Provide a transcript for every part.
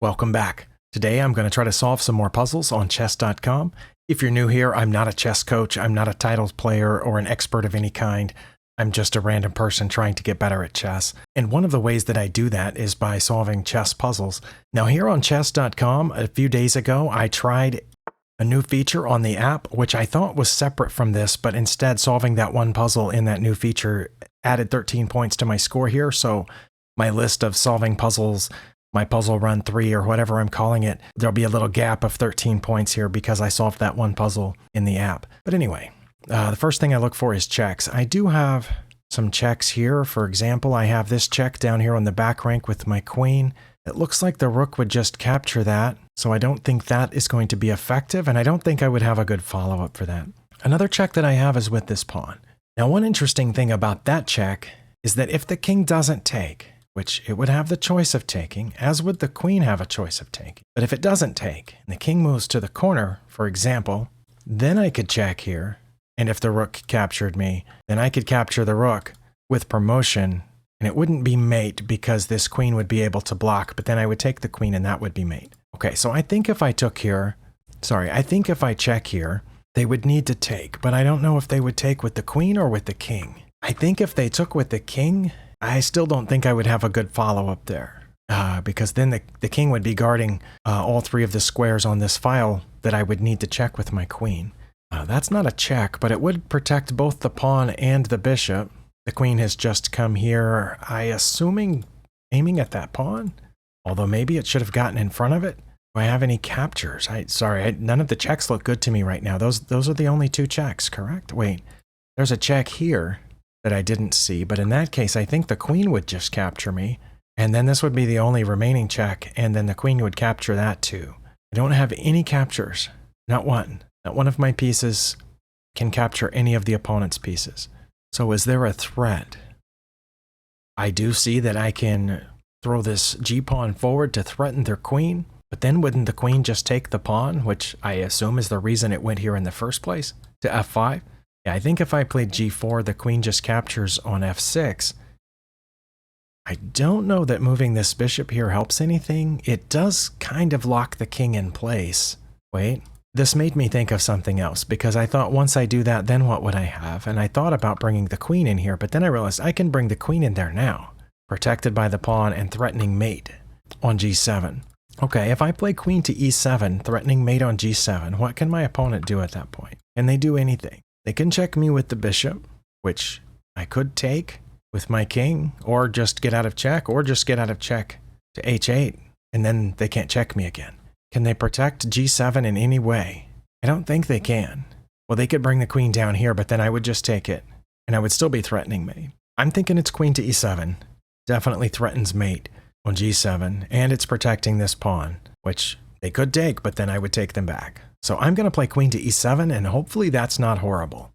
Welcome back. Today I'm going to try to solve some more puzzles on chess.com. If you're new here, I'm not a chess coach, I'm not a titled player or an expert of any kind. I'm just a random person trying to get better at chess. And one of the ways that I do that is by solving chess puzzles. Now here on chess.com, a few days ago, I tried a new feature on the app, which I thought was separate from this, but instead solving that one puzzle in that new feature added 13 points to my score here. So my list of solving puzzles, my puzzle run 3 or whatever I'm calling it, there'll be a little gap of 13 points here because I solved that one puzzle in the app. But anyway, the first thing I look for is checks. I do have some checks here. For example, I have this check down here on the back rank with my queen. It looks like the rook would just capture that, so I don't think that is going to be effective, and I don't think I would have a good follow-up for that. Another check that I have is with this pawn. Now, one interesting thing about that check is that if the king doesn't take, which it would have the choice of taking, as would the queen have a choice of taking. But if it doesn't take, and the king moves to the corner, for example, then I could check here, and if the rook captured me, then I could capture the rook with promotion, and it wouldn't be mate because this queen would be able to block, but then I would take the queen and that would be mate. Okay, so I think if I took here, I think if I check here, they would need to take, but I don't know if they would take with the queen or with the king. I think if they took with the king, I still don't think I would have a good follow-up there, because then the king would be guarding all 3 of the squares on this file that I would need to check with my queen. That's not a check, but it would protect both the pawn and the bishop. The queen has just come here, aiming at that pawn, although maybe it should have gotten in front of it. Do I have any captures? None of the checks look good to me right now. Those are the only 2 checks, correct? Wait, there's a check here that I didn't see, but in that case, I think the queen would just capture me, and then this would be the only remaining check, and then the queen would capture that too. I don't have any captures, not one. Not one of my pieces can capture any of the opponent's pieces. So is there a threat? I do see that I can throw this g-pawn forward to threaten their queen, but then wouldn't the queen just take the pawn, which I assume is the reason it went here in the first place, to f5? Yeah, I think if I played g4, the queen just captures on f6. I don't know that moving this bishop here helps anything. It does kind of lock the king in place. Wait, this made me think of something else, because I thought once I do that, then what would I have? And I thought about bringing the queen in here, but then I realized I can bring the queen in there now, protected by the pawn and threatening mate on g7. Okay, if I play queen to e7, threatening mate on g7, what can my opponent do at that point? Can they do anything? They can check me with the bishop, which I could take with my king, or just get out of check, or just get out of check to h8, and then they can't check me again. Can they protect g7 in any way? I don't think they can. Well, they could bring the queen down here, but then I would just take it, and I would still be threatening mate. I'm thinking it's queen to e7. Definitely threatens mate on g7, and it's protecting this pawn, which they could take, but then I would take them back. So I'm going to play queen to e7, and hopefully that's not horrible.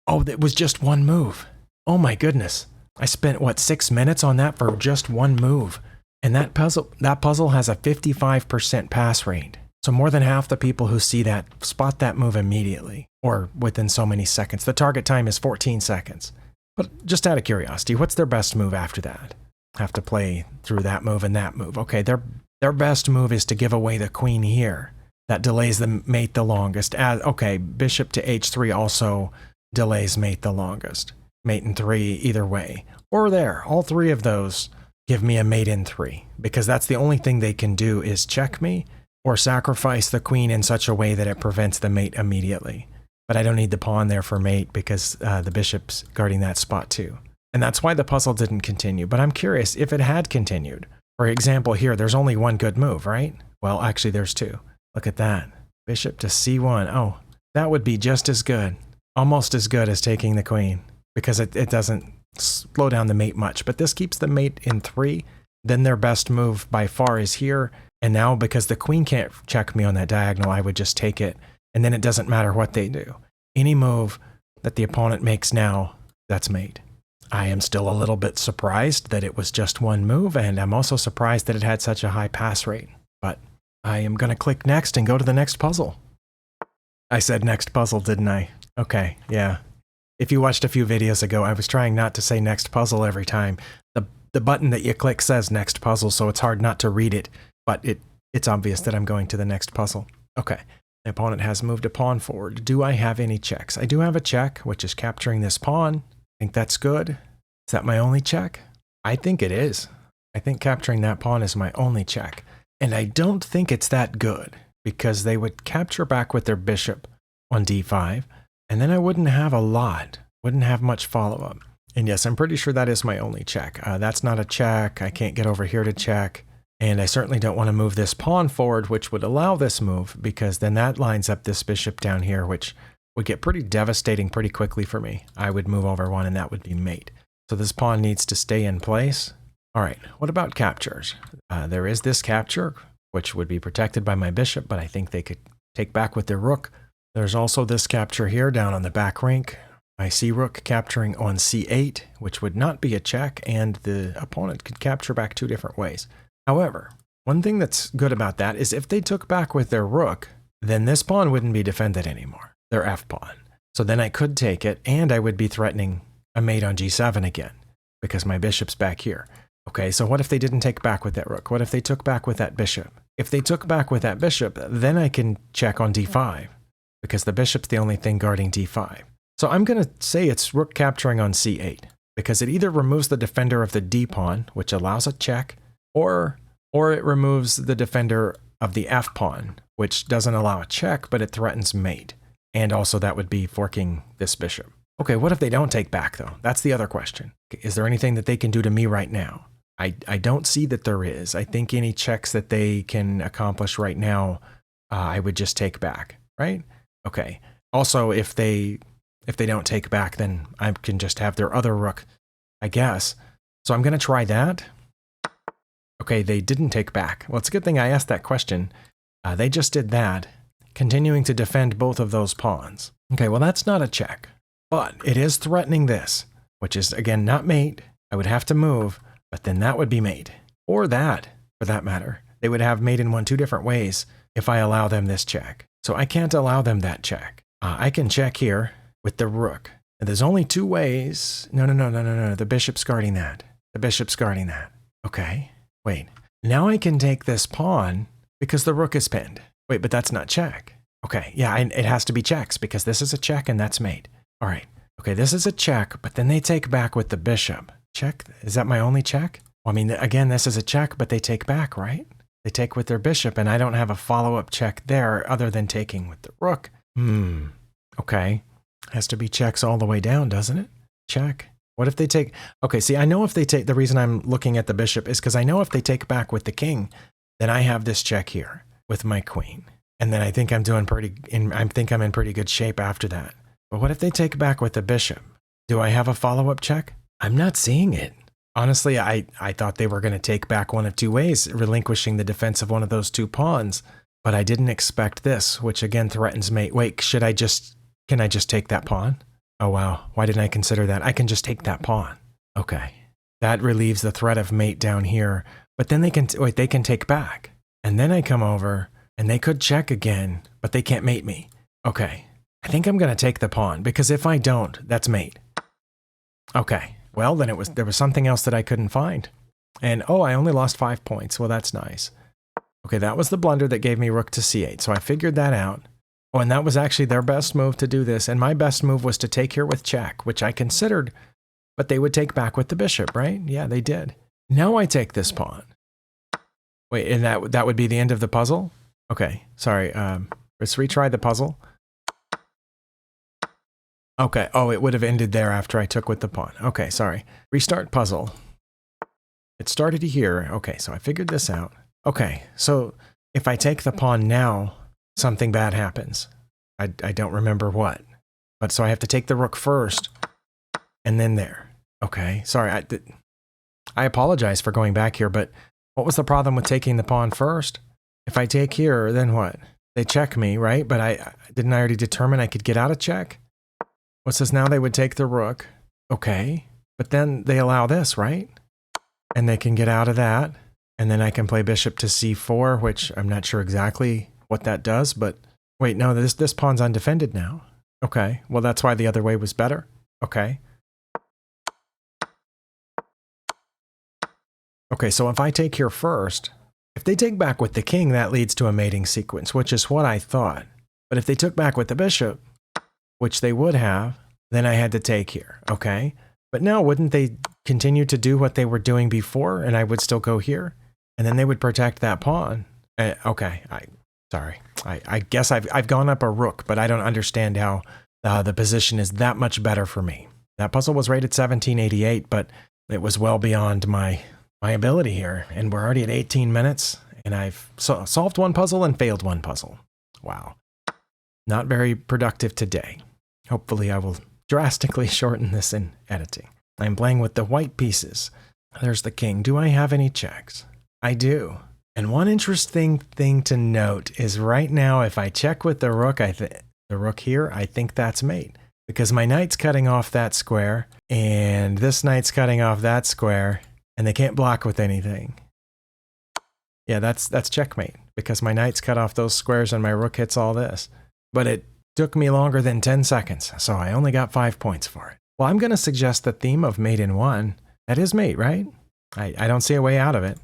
Oh, that was just one move. Oh my goodness. I spent, what, 6 minutes on that for just one move. And that puzzle has a 55% pass rate. So more than half the people who see that spot that move immediately, or within so many seconds. The target time is 14 seconds. But just out of curiosity, what's their best move after that? Have to play through that move and that move. Okay, their best move is to give away the queen here. That delays the mate the longest. Okay, bishop to h3 also delays mate the longest. Mate in 3 either way. Or there, all 3 of those give me a mate in 3, because that's the only thing they can do is check me or sacrifice the queen in such a way that it prevents the mate immediately. But I don't need the pawn there for mate because the bishop's guarding that spot too. And that's why the puzzle didn't continue. But I'm curious if it had continued. For example, here, there's only one good move, right? Well, actually, there's 2. Look at that. Bishop to c1. Oh, that would be just as good. Almost as good as taking the queen, because it doesn't slow down the mate much. But this keeps the mate in 3. Then their best move by far is here. And now, because the queen can't check me on that diagonal, I would just take it. And then it doesn't matter what they do. Any move that the opponent makes now, that's mate. I am still a little bit surprised that it was just one move, and I'm also surprised that it had such a high pass rate. But I am going to click next and go to the next puzzle. I said next puzzle, didn't I? Okay, yeah. If you watched a few videos ago, I was trying not to say next puzzle every time. the button that you click says next puzzle, so it's hard not to read it, but it's obvious that I'm going to the next puzzle. Okay, the opponent has moved a pawn forward. Do I have any checks? I do have a check, which is capturing this pawn. I think that's good. Is that my only check? I think it is. I think capturing that pawn is my only check. And I don't think it's that good, because they would capture back with their bishop on d5, and then I wouldn't have a lot, wouldn't have much follow-up. And yes, I'm pretty sure that is my only check. That's not a check. I can't get over here to check. And I certainly don't want to move this pawn forward, which would allow this move, because then that lines up this bishop down here, which would get pretty devastating pretty quickly for me. I would move over one, and that would be mate. So this pawn needs to stay in place. All right, what about captures? There is this capture, which would be protected by my bishop, but I think they could take back with their rook. There's also this capture here down on the back rank. My c-rook capturing on c8, which would not be a check, and the opponent could capture back two different ways. However, one thing that's good about that is if they took back with their rook, then this pawn wouldn't be defended anymore, their f-pawn. So then I could take it, and I would be threatening a mate on g7 again, because my bishop's back here. Okay, so what if they didn't take back with that rook? What if they took back with that bishop? If they took back with that bishop, then I can check on d5, because the bishop's the only thing guarding d5. So I'm going to say it's rook capturing on c8, because it either removes the defender of the d-pawn, which allows a check, or it removes the defender of the f-pawn, which doesn't allow a check, but it threatens mate. And also that would be forking this bishop. Okay, what if they don't take back, though? That's the other question. Is there anything that they can do to me right now? I don't see that there is. I think any checks that they can accomplish right now, I would just take back, right? Okay. Also, if they don't take back, then I can just have their other rook, I guess. So I'm going to try that. Okay, they didn't take back. Well, it's a good thing I asked that question. They just did that, continuing to defend both of those pawns. Okay, well, that's not a check, but it is threatening this, which is, again, not mate. I would have to move, but then that would be mate. Or that, for that matter. They would have mate in two different ways if I allow them this check. So I can't allow them that check. I can check here with the rook. And there's only two ways. No. The bishop's guarding that. The bishop's guarding that. Okay, wait. Now I can take this pawn because the rook is pinned. Wait, but that's not check. Okay, yeah, it has to be checks because this is a check and that's mate. All right. Okay, this is a check, but then they take back with the bishop. Check? Is that my only check? Well, I mean, again, this is a check, but they take back, right? They take with their bishop, and I don't have a follow-up check there other than taking with the rook. Okay. Has to be checks all the way down, doesn't it? Check. What if they take... Okay, see, I know if they take... The reason I'm looking at the bishop is because I know if they take back with the king, then I have this check here with my queen. And then I think I'm doing I think I'm in pretty good shape after that. But what if they take back with the bishop? Do I have a follow-up check? I'm not seeing it. Honestly, I thought they were going to take back one of two ways, relinquishing the defense of one of those two pawns. But I didn't expect this, which again threatens mate. Wait, can I just take that pawn? Oh wow, why didn't I consider that? I can just take that pawn. Okay. That relieves the threat of mate down here. But then they can take back. And then I come over, and they could check again, but they can't mate me. Okay. I think I'm going to take the pawn, because if I don't, that's mate. Okay. Well, then there was something else that I couldn't find. And, oh, I only lost 5 points. Well, that's nice. Okay, that was the blunder that gave me rook to c8. So I figured that out. Oh, and that was actually their best move to do this. And my best move was to take here with check, which I considered, but they would take back with the bishop, right? Yeah, they did. Now I take this pawn. Wait, and that would be the end of the puzzle? Okay, sorry. Let's retry the puzzle. Okay, oh, it would have ended there after I took with the pawn. Okay, sorry. Restart puzzle. It started here. Okay, so I figured this out. Okay, so if I take the pawn now, something bad happens. I don't remember what. But so I have to take the rook first, and then there. Okay, sorry. I apologize for going back here, but what was the problem with taking the pawn first? If I take here, then what? They check me, right? But didn't I already determine I could get out of check? What says now they would take the rook? Okay, but then they allow this, right? And they can get out of that. And then I can play bishop to c4, which I'm not sure exactly what that does, but wait, no, this pawn's undefended now. Okay, well, that's why the other way was better. Okay. Okay, so if I take here first, if they take back with the king, that leads to a mating sequence, which is what I thought. But if they took back with the bishop, which they would have, then I had to take here, okay? But now, wouldn't they continue to do what they were doing before, and I would still go here? And then they would protect that pawn. Okay, sorry. I guess I've gone up a rook, but I don't understand how the position is that much better for me. That puzzle was rated 1788, but it was well beyond my ability here. And we're already at 18 minutes, and I've solved one puzzle and failed one puzzle. Wow. Not very productive today. Hopefully I will drastically shorten this in editing. I'm playing with the white pieces. There's the king. Do I have any checks? I do. And one interesting thing to note is right now, if I check with the rook, the rook here, I think that's mate. Because my knight's cutting off that square, and this knight's cutting off that square, and they can't block with anything. Yeah, that's checkmate, because my knight's cut off those squares and my rook hits all this. But it took me longer than 10 seconds, so I only got 5 points for it. Well, I'm going to suggest the theme of mate in 1. That is mate, right? I don't see a way out of it.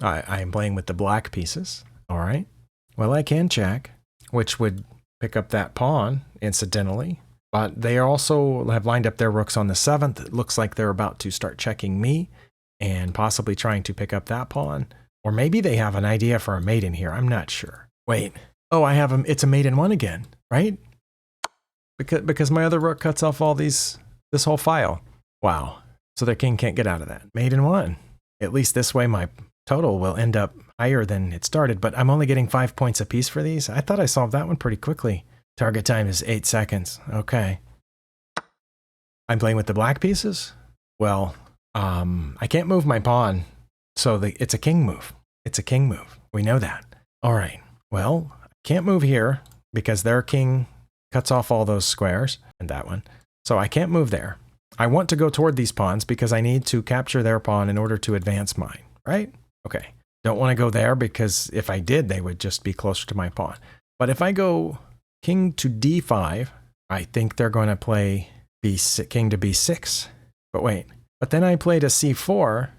I am playing with the black pieces. All right. Well, I can check, which would pick up that pawn, incidentally. But they also have lined up their rooks on the 7th. It looks like they're about to start checking me and possibly trying to pick up that pawn. Or maybe they have an idea for a mate in here. I'm not sure. Wait. Oh, I have it's a mate in 1 again, right? Because my other rook cuts off all this whole file. Wow. So their king can't get out of that. Mate in 1. At least this way my total will end up higher than it started, but I'm only getting 5 points apiece for these. I thought I solved that one pretty quickly. Target time is 8 seconds. Okay. I'm playing with the black pieces? Well, I can't move my pawn, so it's a king move. It's a king move. We know that. All right. Well, I can't move here because their king cuts off all those squares, and that one. So I can't move there. I want to go toward these pawns because I need to capture their pawn in order to advance mine, right? Okay. Don't want to go there because if I did, they would just be closer to my pawn. But if I go king to d5, I think they're going to play king to b6. But wait. But then I played a c4,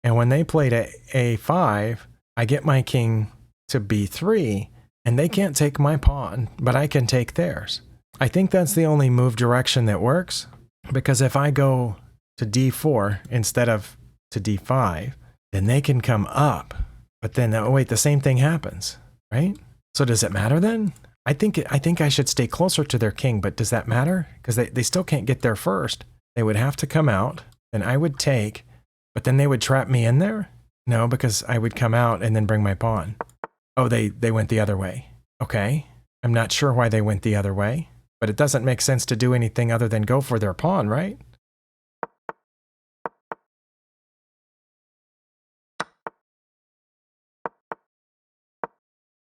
and when they played a a5, I get my king to b3, and they can't take my pawn, but I can take theirs. I think that's the only move direction that works, because if I go to d4 instead of to d5, then they can come up. But then, oh wait, the same thing happens, right? So does it matter then? I think I should stay closer to their king, but does that matter? Because they still can't get there first. They would have to come out, then I would take, but then they would trap me in there? No, because I would come out and then bring my pawn. Oh, they went the other way. Okay. I'm not sure why they went the other way, but it doesn't make sense to do anything other than go for their pawn, right?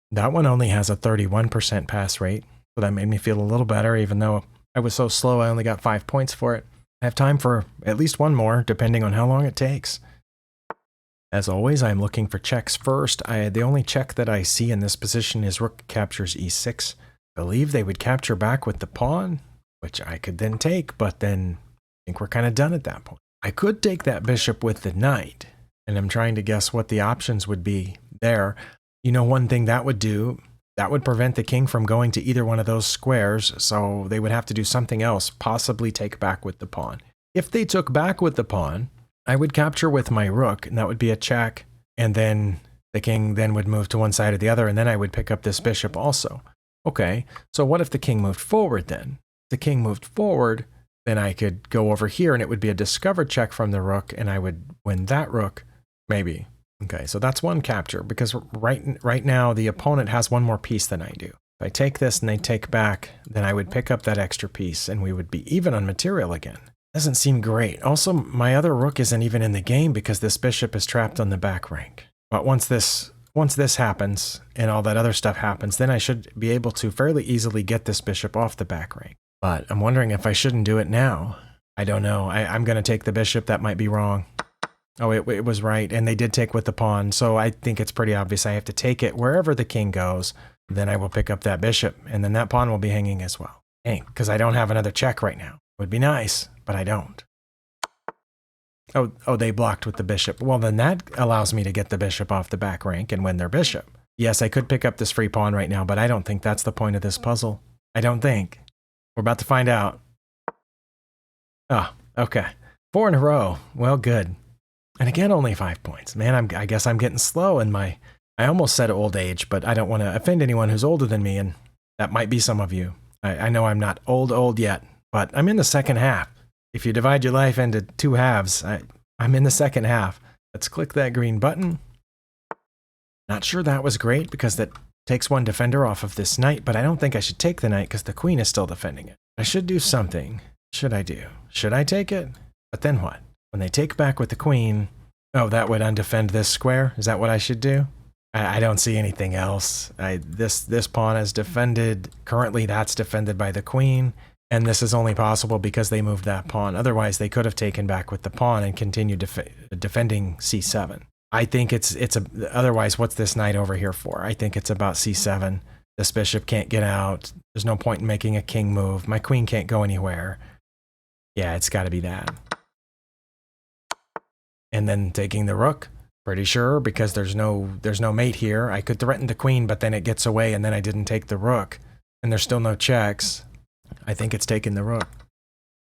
That one only has a 31% pass rate, so that made me feel a little better, even though I was so slow I only got 5 points for it. I have time for at least one more, depending on how long it takes. As always, I'm looking for checks first. The only check that I see in this position is rook captures e6. I believe they would capture back with the pawn, which I could then take, but then I think we're kind of done at that point. I could take that bishop with the knight, and I'm trying to guess what the options would be there. You know, one thing that would do, that would prevent the king from going to either one of those squares, so they would have to do something else, possibly take back with the pawn. If they took back with the pawn, I would capture with my rook, and that would be a check, and then the king then would move to one side or the other, and then I would pick up this bishop also. Okay, so what if the king moved forward then? If the king moved forward, then I could go over here, and it would be a discover check from the rook, and I would win that rook, maybe. Okay, so that's one capture, because right now the opponent has one more piece than I do. If I take this and they take back, then I would pick up that extra piece, and we would be even on material again. Doesn't seem great. Also, my other rook isn't even in the game because this bishop is trapped on the back rank. But once this happens and all that other stuff happens, then I should be able to fairly easily get this bishop off the back rank. But I'm wondering if I shouldn't do it now. I don't know. I'm going to take the bishop. That might be wrong. Oh, it was right. And they did take with the pawn. So I think it's pretty obvious I have to take it wherever the king goes. Then I will pick up that bishop. And then that pawn will be hanging as well. Dang, because I don't have another check right now. Would be nice, but I don't. Oh, they blocked with the bishop. Well, then that allows me to get the bishop off the back rank and win their bishop. Yes, I could pick up this free pawn right now, but I don't think that's the point of this puzzle. I don't think. We're about to find out. Oh, okay. 4 in a row. Well, good. And again, only 5 points. Man, I guess I'm getting slow in my... I almost said old age, but I don't want to offend anyone who's older than me, and that might be some of you. I know I'm not old yet, but I'm in the second half. If you divide your life into 2 halves, I'm in the second half. Let's click that green button. Not sure that was great because that takes 1 defender off of this knight, but I don't think I should take the knight because the queen is still defending it. I should do something. Should I do? Should I take it? But then what? When they take back with the queen, oh, that would undefend this square? Is that what I should do? I don't see anything else. This pawn is defended. Currently, that's defended by the queen. And this is only possible because they moved that pawn. Otherwise, they could have taken back with the pawn and continued defending c7. I think otherwise, what's this knight over here for? I think it's about c7. This bishop can't get out. There's no point in making a king move. My queen can't go anywhere. Yeah, it's got to be that. And then taking the rook. Pretty sure, because there's no mate here. I could threaten the queen, but then it gets away, and then I didn't take the rook. And there's still no checks. I think it's taking the rook.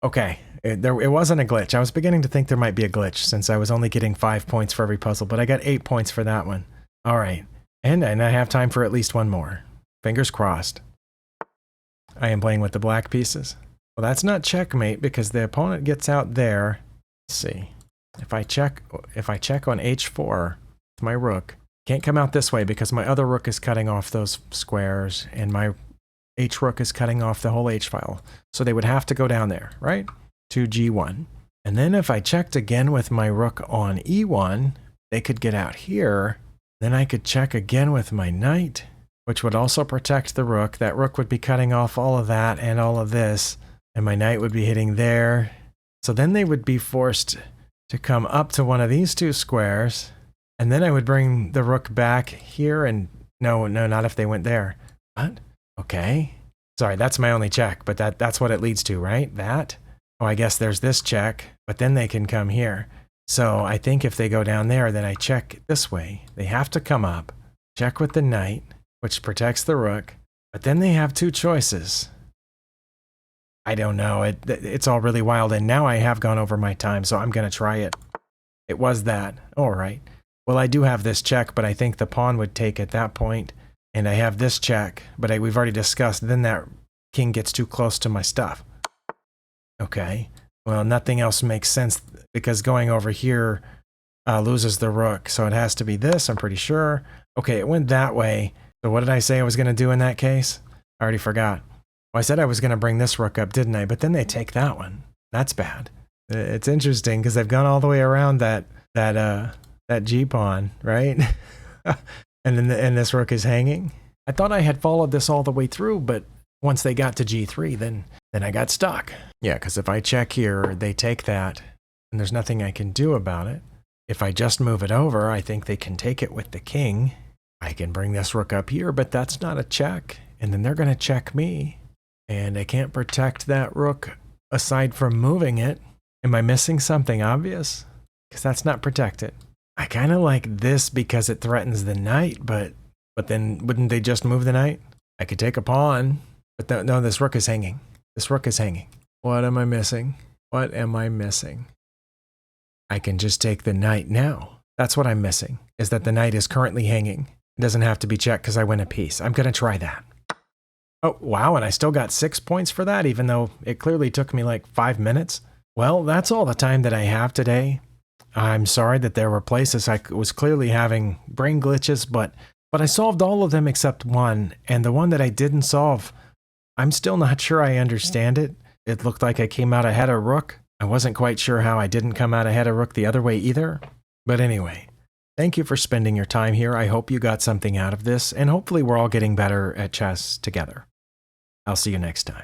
Okay, it wasn't a glitch. I was beginning to think there might be a glitch, since I was only getting 5 points for every puzzle, but I got 8 points for that one. All right, and I have time for at least 1 more. Fingers crossed. I am playing with the black pieces. Well, that's not checkmate, because the opponent gets out there. Let's see. If I check on h4 with my rook, can't come out this way because my other rook is cutting off those squares and my h rook is cutting off the whole h file. So they would have to go down there, right? To g1. And then if I checked again with my rook on e1, they could get out here. Then I could check again with my knight, which would also protect the rook. That rook would be cutting off all of that and all of this, and my knight would be hitting there. So then they would be forced to come up to one of these 2 squares, and then I would bring the rook back here, and no, not if they went there. What? Okay. Sorry, that's my only check, but that's what it leads to, right? That? Oh, I guess there's this check, but then they can come here. So I think if they go down there, then I check this way. They have to come up, check with the knight, which protects the rook, but then they have 2 choices. I don't know. It's all really wild, and now I have gone over my time, so I'm going to try it. It was that. All right. Well, I do have this check, but I think the pawn would take at that point, and I have this check, but we've already discussed, then that king gets too close to my stuff. Okay. Well, nothing else makes sense, because going over here loses the rook, so it has to be this, I'm pretty sure. Okay, it went that way. So what did I say I was going to do in that case? I already forgot. Well, I said I was going to bring this rook up, didn't I? But then they take that one. That's bad. It's interesting because they've gone all the way around that g-pawn, right? and this rook is hanging. I thought I had followed this all the way through, but once they got to g3, then I got stuck. Yeah, because if I check here, they take that, and there's nothing I can do about it. If I just move it over, I think they can take it with the king. I can bring this rook up here, but that's not a check, and then they're going to check me. And I can't protect that rook aside from moving it. Am I missing something obvious? Because that's not protected. I kind of like this because it threatens the knight, but then wouldn't they just move the knight? I could take a pawn, but no, this rook is hanging. This rook is hanging. What am I missing? What am I missing? I can just take the knight now. That's what I'm missing, is that the knight is currently hanging. It doesn't have to be checked because I win a piece. I'm going to try that. Oh, wow, and I still got 6 points for that, even though it clearly took me like 5 minutes. Well, that's all the time that I have today. I'm sorry that there were places I was clearly having brain glitches, but I solved all of them except one, and the one that I didn't solve, I'm still not sure I understand it. It looked like I came out ahead of rook. I wasn't quite sure how I didn't come out ahead of rook the other way either. But anyway, thank you for spending your time here. I hope you got something out of this, and hopefully we're all getting better at chess together. I'll see you next time.